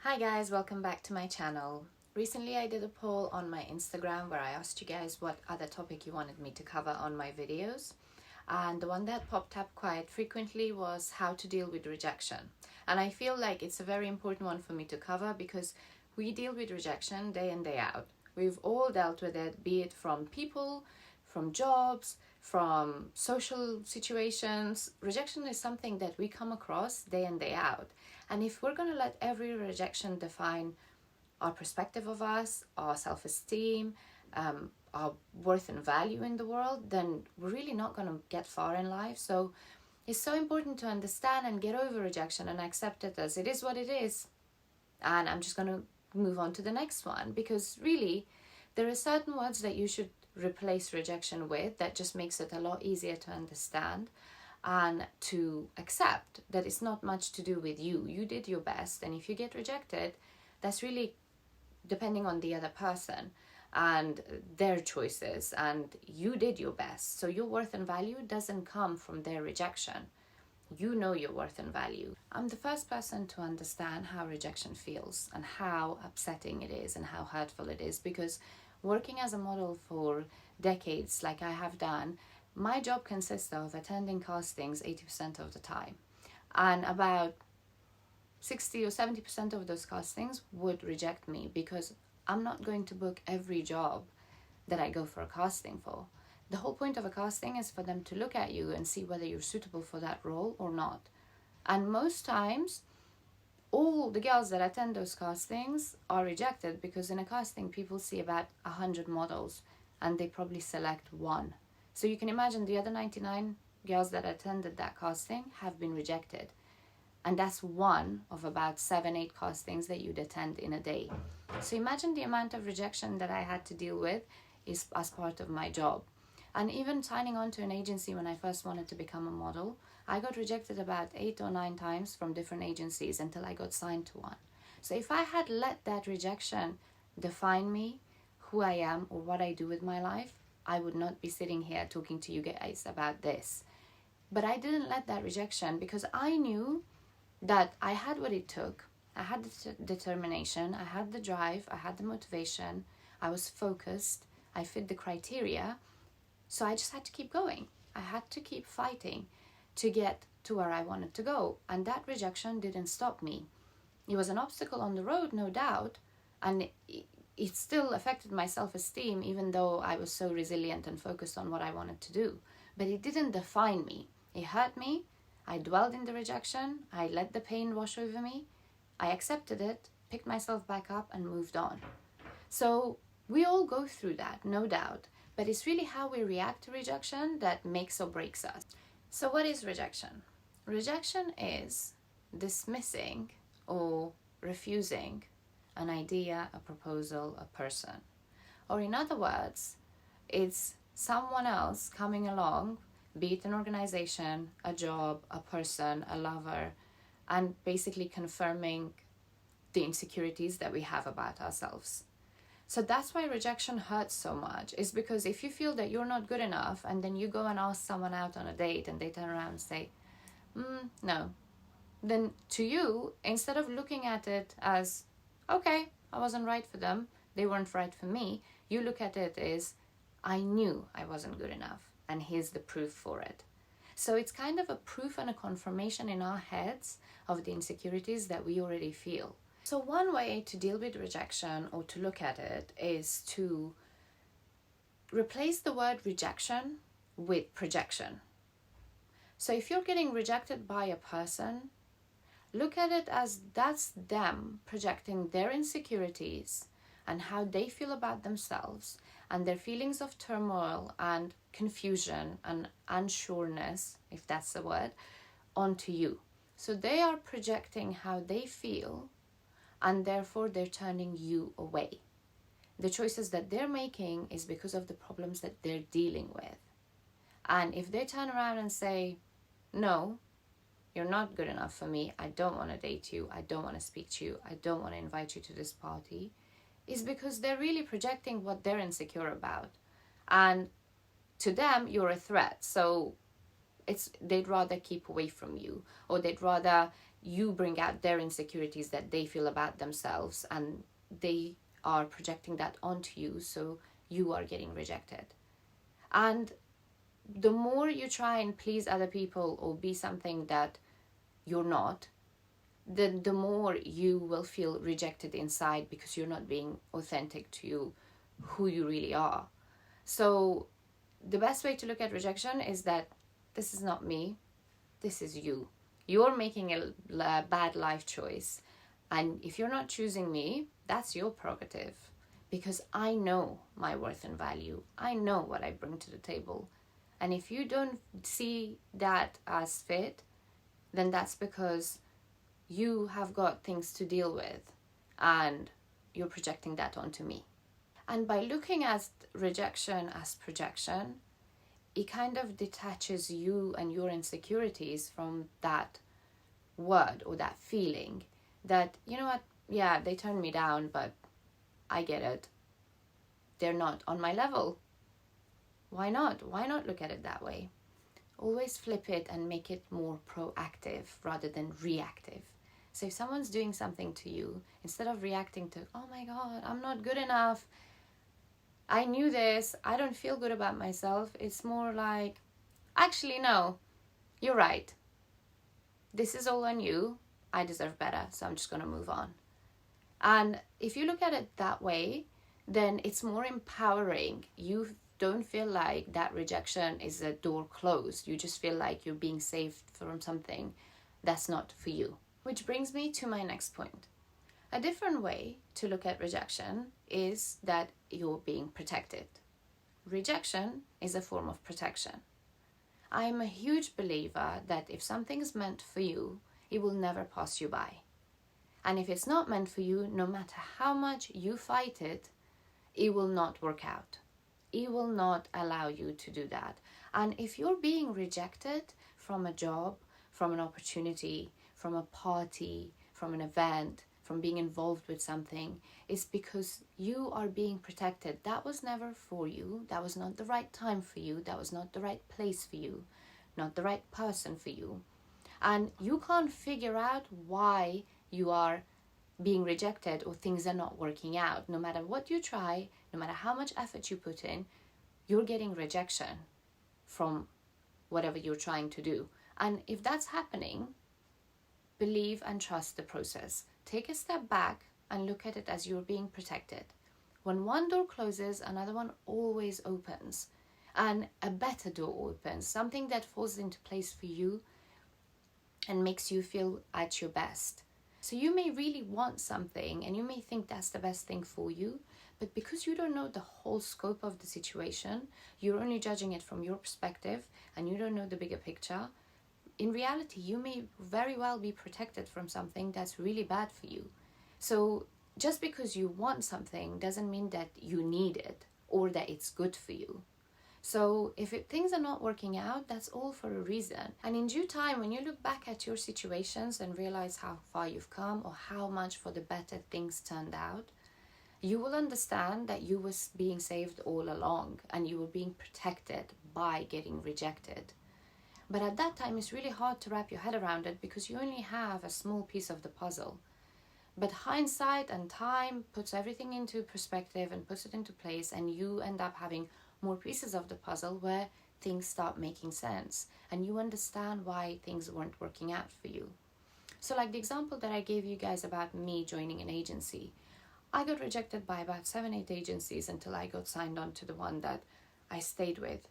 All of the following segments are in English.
Hi guys, welcome back to my channel. Recently I did a poll on my Instagram where I asked you guys what other topic you wanted me to cover on my videos. And the one that popped up quite frequently was how to deal with rejection. And I feel like it's a very important one for me to cover because we deal with rejection day in, day out. We've all dealt with it, be it from people, from jobs, from social situations. Rejection is something that we come across day in, day out. And if we're going to let every rejection define our perspective of us, our self-esteem, our worth and value in the world, then we're really not going to get far in life. So it's so important to understand and get over rejection and accept it as it is what it is. And I'm just going to move on to the next one, because really there are certain words that you should replace rejection with that just makes it a lot easier to understand and to accept that it's not much to do with you. You did your best, and if you get rejected, that's really depending on the other person and their choices, and you did your best. So your worth and value doesn't come from their rejection. You know your worth and value. I'm the first person to understand how rejection feels and how upsetting it is and how hurtful it is, because working as a model for decades like I have done, my job consists of attending castings 80% of the time, and about 60 or 70% of those castings would reject me because I'm not going to book every job that I go for a casting for. The whole point of a casting is for them to look at you and see whether you're suitable for that role or not. And most times, all the girls that attend those castings are rejected because in a casting, people see about 100 models and they probably select one. So you can imagine the other 99 girls that attended that casting have been rejected. And that's one of about 7-8 castings that you'd attend in a day. So imagine the amount of rejection that I had to deal with is as part of my job. And even signing on to an agency when I first wanted to become a model, I got rejected about 8 or 9 times from different agencies until I got signed to one. So if I had let that rejection define me, who I am, or what I do with my life, I would not be sitting here talking to you guys about this. But I didn't let that rejection because I knew that I had what it took. I had the determination, I had the drive, I had the motivation, I was focused, I fit the criteria. So I just had to keep going. I had to keep fighting to get to where I wanted to go. And that rejection didn't stop me. It was an obstacle on the road, no doubt. And it still affected my self-esteem, even though I was so resilient and focused on what I wanted to do. But it didn't define me. It hurt me. I dwelled in the rejection. I let the pain wash over me. I accepted it, picked myself back up, and moved on. So we all go through that, no doubt. But it's really how we react to rejection that makes or breaks us. So what is rejection? Rejection is dismissing or refusing an idea, a proposal, a person. Or in other words, it's someone else coming along, be it an organization, a job, a person, a lover, and basically confirming the insecurities that we have about ourselves. So that's why rejection hurts so much, is because if you feel that you're not good enough and then you go and ask someone out on a date and they turn around and say, no, then to you, instead of looking at it as, okay, I wasn't right for them, they weren't right for me, you look at it as, I knew I wasn't good enough, and here's the proof for it. So it's kind of a proof and a confirmation in our heads of the insecurities that we already feel. So one way to deal with rejection or to look at it is to replace the word rejection with projection. So if you're getting rejected by a person, look at it as that's them projecting their insecurities and how they feel about themselves and their feelings of turmoil and confusion and unsureness, if that's the word, onto you. So they are projecting how they feel, and therefore they're turning you away. The choices that they're making is because of the problems that they're dealing with. And if they turn around and say, no, you're not good enough for me, I don't want to date you, I don't want to speak to you, I don't want to invite you to this party, is because they're really projecting what they're insecure about. And to them, you're a threat. So they'd rather keep away from you, or they'd rather you bring out their insecurities that they feel about themselves, and they are projecting that onto you, so you are getting rejected. And the more you try and please other people or be something that you're not, the more you will feel rejected inside, because you're not being authentic to you, who you really are. So the best way to look at rejection is that this is not me, this is you. You're making a bad life choice, and if you're not choosing me, that's your prerogative, because I know my worth and value. I know what I bring to the table. And if you don't see that as fit, then that's because you have got things to deal with, and you're projecting that onto me. And by looking at rejection as projection, it kind of detaches you and your insecurities from that word or that feeling that, you know what, yeah, they turned me down, but I get it. They're not on my level. Why not? Why not look at it that way? Always flip it and make it more proactive rather than reactive. So if someone's doing something to you, instead of reacting to, oh my God, I'm not good enough, I knew this, I don't feel good about myself, it's more like, actually, no, you're right. This is all on you. I deserve better, so I'm just going to move on. And if you look at it that way, then it's more empowering. You don't feel like that rejection is a door closed. You just feel like you're being saved from something that's not for you. Which brings me to my next point. A different way to look at rejection is that you're being protected. Rejection is a form of protection. I am a huge believer that if something's meant for you, it will never pass you by. And if it's not meant for you, no matter how much you fight it, it will not work out. It will not allow you to do that. And if you're being rejected from a job, from an opportunity, from a party, from an event, from being involved with something, it's because you are being protected. That was never for you. That was not the right time for you. That was not the right place for you, not the right person for you. And you can't figure out why you are being rejected or things are not working out. No matter what you try, no matter how much effort you put in, you're getting rejection from whatever you're trying to do. And if that's happening, believe and trust the process. Take a step back and look at it as you're being protected. When one door closes, another one always opens. And a better door opens, something that falls into place for you and makes you feel at your best. So you may really want something and you may think that's the best thing for you, but because you don't know the whole scope of the situation, you're only judging it from your perspective and you don't know the bigger picture. In reality, you may very well be protected from something that's really bad for you. So just because you want something doesn't mean that you need it or that it's good for you. So if things are not working out, that's all for a reason. And in due time, when you look back at your situations and realize how far you've come or how much for the better things turned out, you will understand that you was being saved all along and you were being protected by getting rejected. But at that time, it's really hard to wrap your head around it because you only have a small piece of the puzzle. But hindsight and time puts everything into perspective and puts it into place, and you end up having more pieces of the puzzle where things start making sense and you understand why things weren't working out for you. So like the example that I gave you guys about me joining an agency, I got rejected by about 7-8 agencies until I got signed on to the one that I stayed with.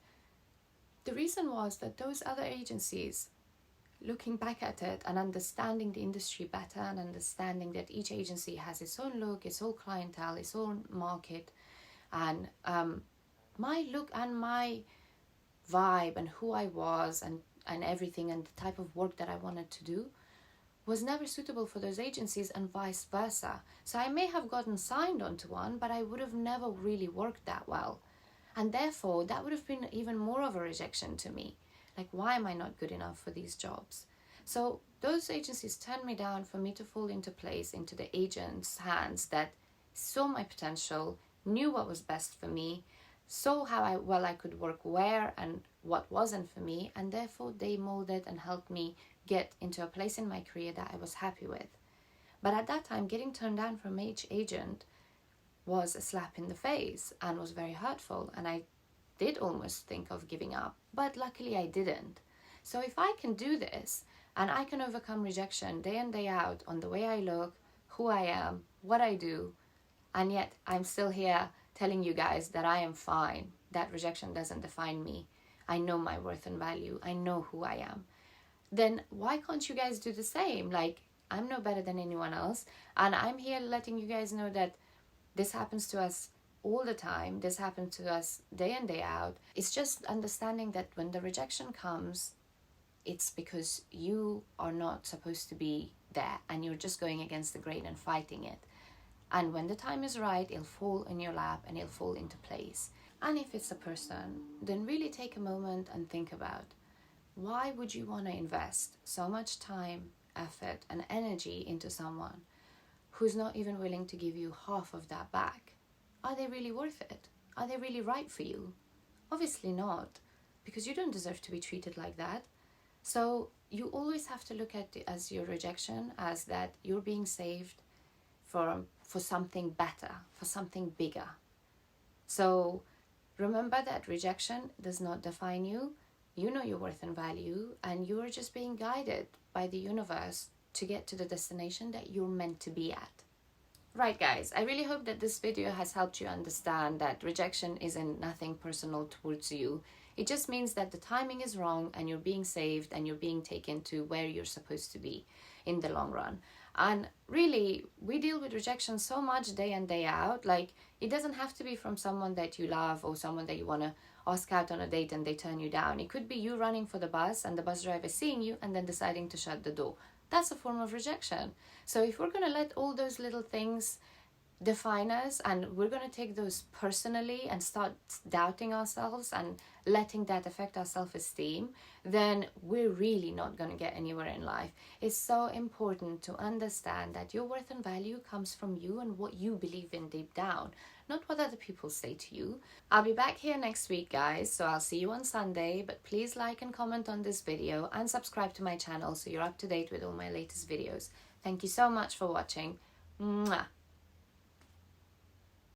The reason was that those other agencies, looking back at it and understanding the industry better and understanding that each agency has its own look, its own clientele, its own market, and my look and my vibe and who I was and everything and the type of work that I wanted to do was never suitable for those agencies and vice versa. So I may have gotten signed onto one, but I would have never really worked that well. And therefore, that would have been even more of a rejection to me. Like, why am I not good enough for these jobs? So those agencies turned me down for me to fall into place into the agent's hands that saw my potential, knew what was best for me, saw how well I could work where and what wasn't for me, and therefore they molded and helped me get into a place in my career that I was happy with. But at that time, getting turned down from each agent was a slap in the face and was very hurtful, and I did almost think of giving up, but luckily I didn't. So if I can do this and I can overcome rejection day in, day out on the way I look, who I am, what I do, and yet I'm still here telling you guys that I am fine, that rejection doesn't define me, I know my worth and value, I know who I am, then why can't you guys do the same? Like, I'm no better than anyone else, and I'm here letting you guys know that this happens to us all the time. This happens to us day in, day out. It's just understanding that when the rejection comes, it's because you are not supposed to be there and you're just going against the grain and fighting it. And when the time is right, it'll fall in your lap and it'll fall into place. And if it's a person, then really take a moment and think about, why would you want to invest so much time, effort, and energy into someone who's not even willing to give you half of that back? Are they really worth it? Are they really right for you? Obviously not, because you don't deserve to be treated like that. So you always have to look at it as your rejection, as that you're being saved for something better, for something bigger. So remember that rejection does not define you. You know your worth and value, and you're just being guided by the universe to get to the destination that you're meant to be at. Right, guys, I really hope that this video has helped you understand that rejection isn't nothing personal towards you. It just means that the timing is wrong and you're being saved and you're being taken to where you're supposed to be in the long run. And really, we deal with rejection so much day in, day out. Like, it doesn't have to be from someone that you love or someone that you want to ask out on a date and they turn you down. It could be you running for the bus and the bus driver seeing you and then deciding to shut the door. That's a form of rejection. So if we're going to let all those little things define us and we're going to take those personally and start doubting ourselves and letting that affect our self-esteem, then we're really not going to get anywhere in life. It's so important to understand that your worth and value comes from you and what you believe in deep down, not what other people say to you. I'll be back here next week, guys, so I'll see you on Sunday, but please like and comment on this video and subscribe to my channel so you're up to date with all my latest videos. Thank you so much for watching. Mwah.